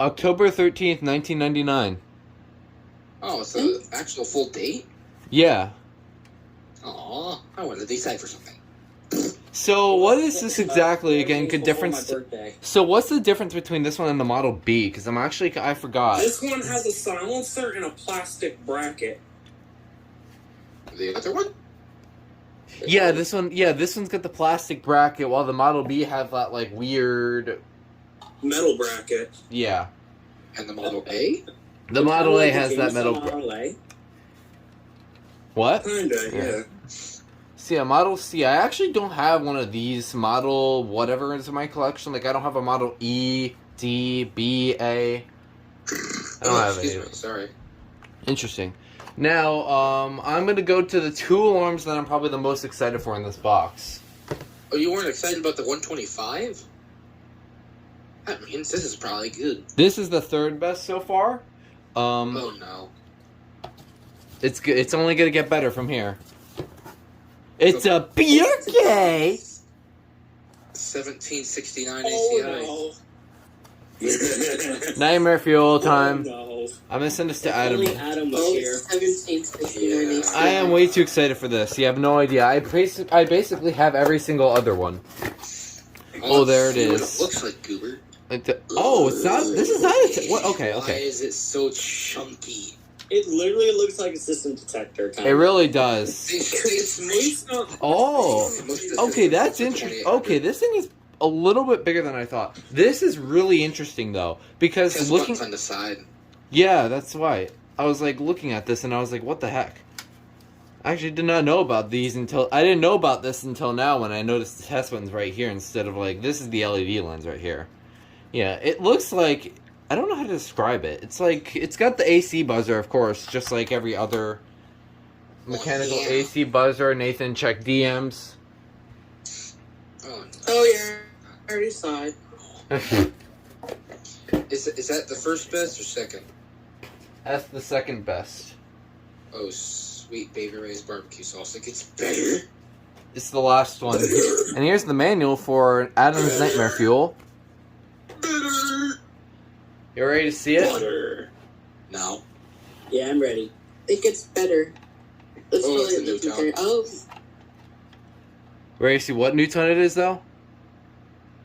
October 13th, 1999. Oh, it's an actual full date? Yeah. Aw, I wanted to decipher something. So what is this exactly again? Could difference? My birthday. So what's the difference between this one and the Model B? Because I forgot. This one has a silencer and a plastic bracket. The other one? Yeah, this one. Yeah, this one's got the plastic bracket, while the Model B has that like weird Metal bracket. Yeah. And the Model A? The Model A has that metal. Model A. What? Kinda, yeah. See, a Model C. I actually don't have one of these Model whatever is in my collection. Like, I don't have a Model E, D, B, A. I don't have any. Excuse me, sorry. Interesting. Now, I'm gonna go to the two alarms that I'm probably the most excited for in this box. Oh, you weren't excited about the 125? That means this is probably good. This is the third best so far. Oh no. It's good. It's only gonna get better from here. It's a Bierke! 1769 ACI. Oh no. Nightmare fuel time. Oh, no. I'm gonna send this to If Adam. only Adam was here. 1769 ACI. I am way too excited for this. You have no idea. I basically have every single other one. Oh, there it See what is. It looks like Goober. Oh, it's not. This is not. What? Okay, Why okay. is it so chunky? It literally looks like a system detector. It really does. It's It's not. Oh, Most okay. That's interesting. Okay, this thing is a little bit bigger than I thought. This is really interesting though, because looking. on the side. Yeah, that's why. I was like looking at this and I was like, what the heck? I actually did not know about these until I didn't know about this until now when I noticed the test buttons right here instead of like this is the LED lens right here. Yeah, it looks like I don't know how to describe it. It's like it's got the AC buzzer, of course, just like every other mechanical yeah. AC buzzer. Nathan, check DMs. Oh, no. Oh yeah, I already saw it. Is that the first best or second? That's the second best. Oh, sweet Baby Ray's barbecue sauce. It gets better. It's the last one. And here's the manual for Adam's Nightmare Fuel. Better. You ready to see it? Butter. No. Yeah, I'm ready. It gets better. Let's Oh, really it's a new look at tone. it. Oh, Ready to see what Newton it is, though?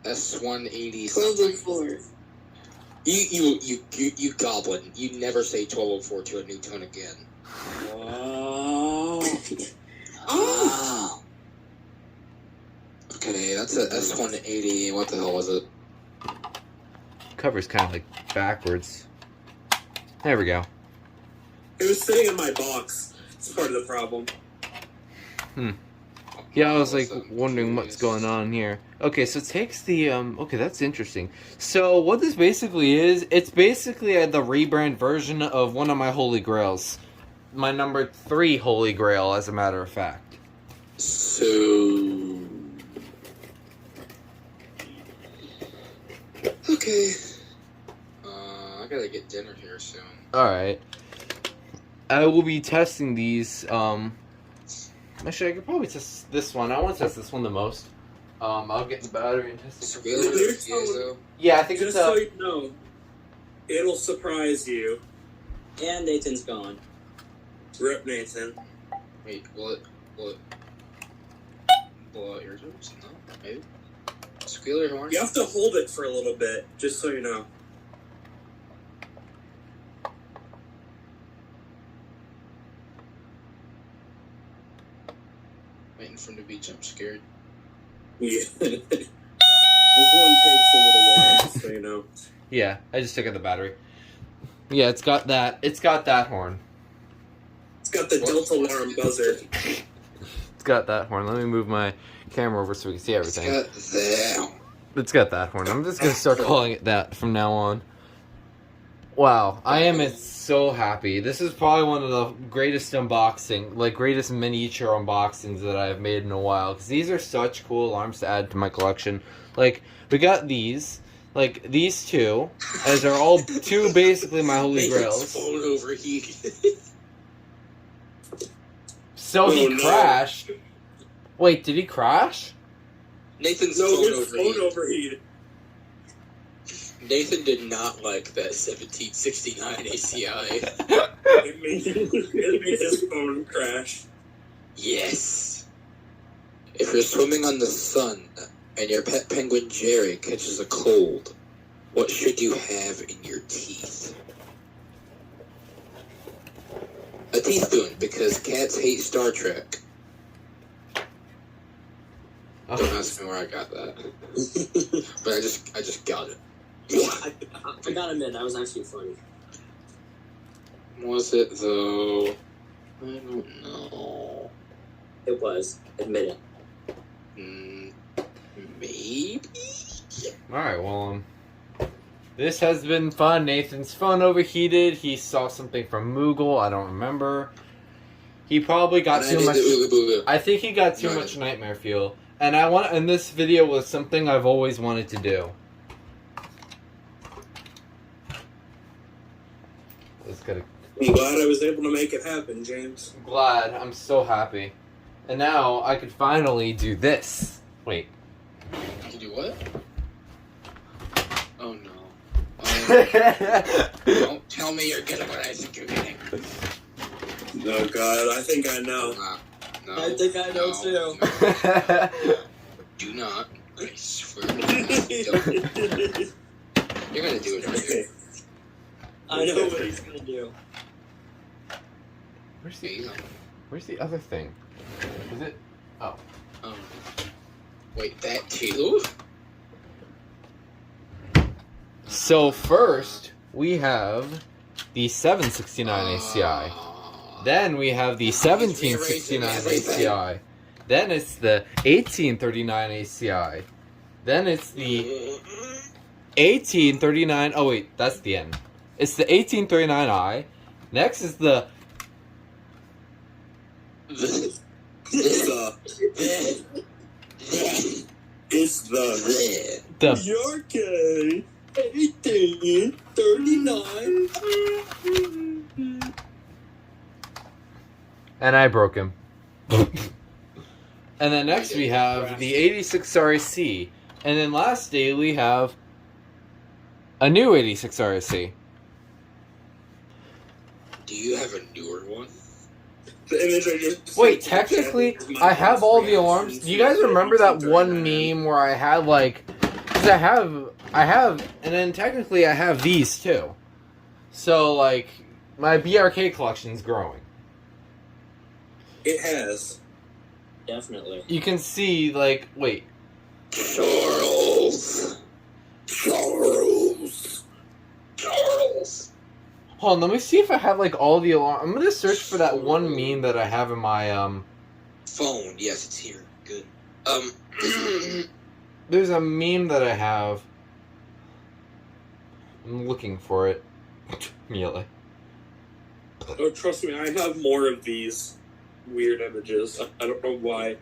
S180 12 something. and 4. You goblin. You never say 1204 to a new tone again. Oh. Oh! Okay, that's a S180. What the hell was it? Cover's kind of like backwards. There we go. It was sitting in my box. It's part of the problem. Yeah, I was like wondering what's going on here. Okay, so it takes the okay, that's interesting. So what this basically is, it's basically the rebrand version of one of my holy grails. My number 3 holy grail, as a matter of fact. So. Okay. I gotta get dinner here soon. Alright. I will be testing these, actually, I could probably test this one. I want to test this one the most. I'll get the battery and test it. Squealer You're or Piezo? Yeah, I think Just it's so you know, it'll surprise you. And Nathan's gone. Rip Nathan. Wait, will it blow out your eardrums? No, maybe. Squealer horn? You have to hold it for a little bit, just so you know. Waiting for him to be jump scared. Yeah. This one takes a little while, just so you know. Yeah, I just took out the battery. Yeah, it's got that. It's got that horn. It's got the Delta alarm buzzer. It's got that horn. Let me move my camera over so we can see everything. It's got that. It's got that horn. I'm just gonna start calling it that from now on. Wow, I am so happy. This is probably one of the greatest greatest miniature unboxings that I've made in a while. Because these are such cool alarms to add to my collection. Like, we got these. Like, these two. As they're all two basically my holy grails. Phone overheated. So he no. crashed. Wait, did he crash? Nathan's No, phone his phone overheated. overheated. Nathan did not like that 1769 ACI. It made his phone crash. Yes. If you're swimming on the sun and your pet penguin Jerry catches a cold, what should you have in your teeth? A teaspoon, because cats hate Star Trek. Oh. Don't ask me where I got that. But I just got it. I gotta admit, that was actually funny. Was it though? I don't know. It was. Admit it. Maybe? Alright, well, this has been fun. Nathan's phone overheated. He saw something from Moogle. I don't remember. He probably got too much. I think he got too much nightmare fuel. And this video was something I've always wanted to do. I'm glad I was able to make it happen, James. I'm glad. I'm so happy. And now I could finally do this. Wait. You do what? Oh no. Don't tell me you're getting what I think you're getting. Oh god, I think I know. No. I think I know too. No. Do not. I swear to God, don't. You're gonna do it right here. I know what he's gonna do. Where's the other thing? Is it? Oh. Wait, that too? So first, we have the 769 ACI. Then we have the 1769 ACI. Then it's the 1839 ACI. Then it's the 1839... Oh wait, that's the end. It's the 1839I. Next is the... It's the Yorkie 1839. And I broke him. And then next we have the 86 RAC. And then lastly we have a new 86 RAC. Do you have a newer one? Wait, technically, I have all the alarms. Do you guys remember that one meme where I had like... Because I have, and then technically I have these too. So like, my BRK collection's growing. It has. Definitely. You can see, like, wait. Charles. Hold on, let me see if I have, like, all the alarm. I'm gonna search for that one meme that I have in my, Phone. Yes, it's here. Good. There's a meme that I have. I'm looking for it. Immediately. Oh, trust me, I have more of these weird images. I don't know why.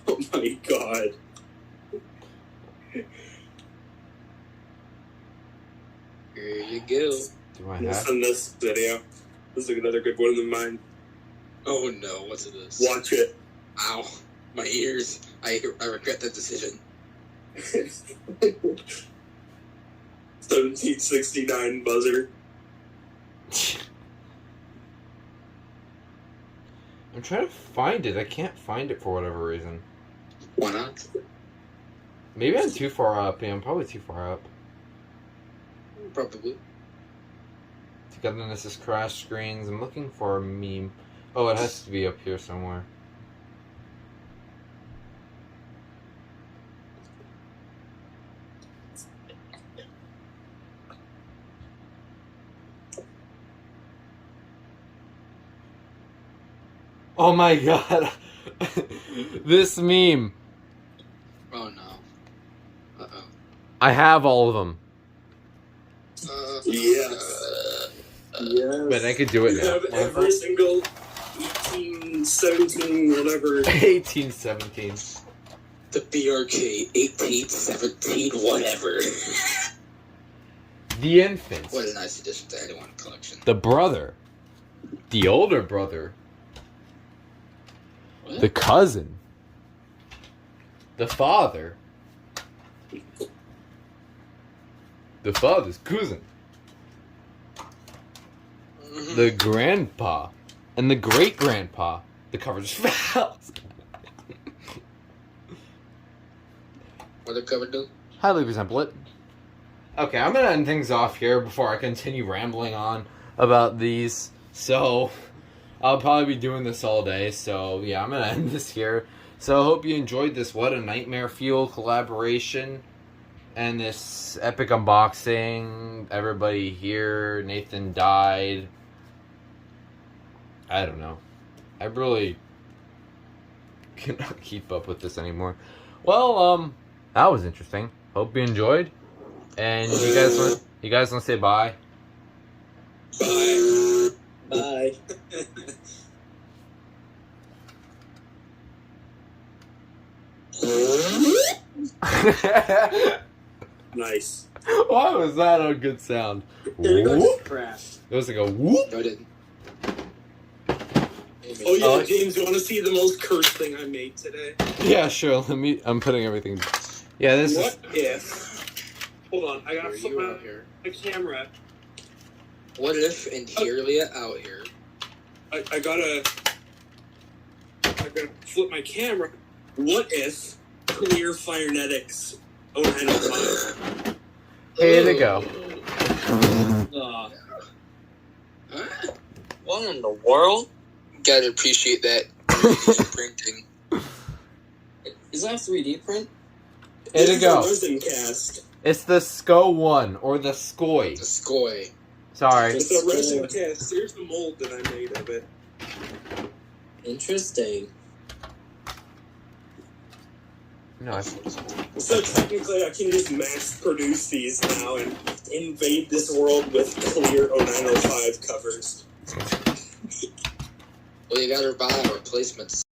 Oh my god. Here you go. Do I I'll have? send this video. This is another good one than mine. Oh no, what's this? Watch it. Ow. My ears. I regret that decision. 1769 buzzer. I'm trying to find it. I can't find it for whatever reason. Why not? Maybe I'm too far up. Yeah, I'm probably too far up. Probably. Togetherness is crash screens. I'm looking for a meme. Oh, it has to be up here somewhere. Oh my god. This meme. Oh no. Uh-oh. I have all of them. Yes. Yes. But I could do it You now. have every single 1817 whatever. 1817. The BRK 1817 whatever. The infant. What a nice addition to anyone collection. The brother. The older brother. What? The cousin. The father. The father's cousin. The grandpa. And the great-grandpa. The cover just fell. What the cover do? Highly resemble it. Okay, I'm gonna end things off here before I continue rambling on about these. So, I'll probably be doing this all day. So, yeah, I'm gonna end this here. So, I hope you enjoyed this What a Nightmare Fuel collaboration. And this epic unboxing. Everybody here. Nathan died. I don't know. I really cannot keep up with this anymore. Well, that was interesting. Hope you enjoyed. And you guys want to say bye? Bye. Bye. Nice. Why was that a good sound? There goes Whoop. crash. It was like a whoop. No, I didn't. Oh yeah, James, you want to see the most cursed thing I made today? Yeah, sure. I'm putting everything. Yeah, this is. What if? Hold on, I gotta flip You out here. my camera. What if, and here, Leah, out here. I gotta flip my camera. What if Clear Firenetics 0905? Here they go. What in the world? Gotta appreciate that 3D printing. Is that 3D print? Here This they is go. a resin cast. It's the SCO 1 or the SCOI. The Skoy. Sorry. It's a resin cast. Here's the mold that I made of it. Interesting. No, So technically, I can just mass produce these now and invade this world with Clear 0905 covers. Well, you gotta buy replacements.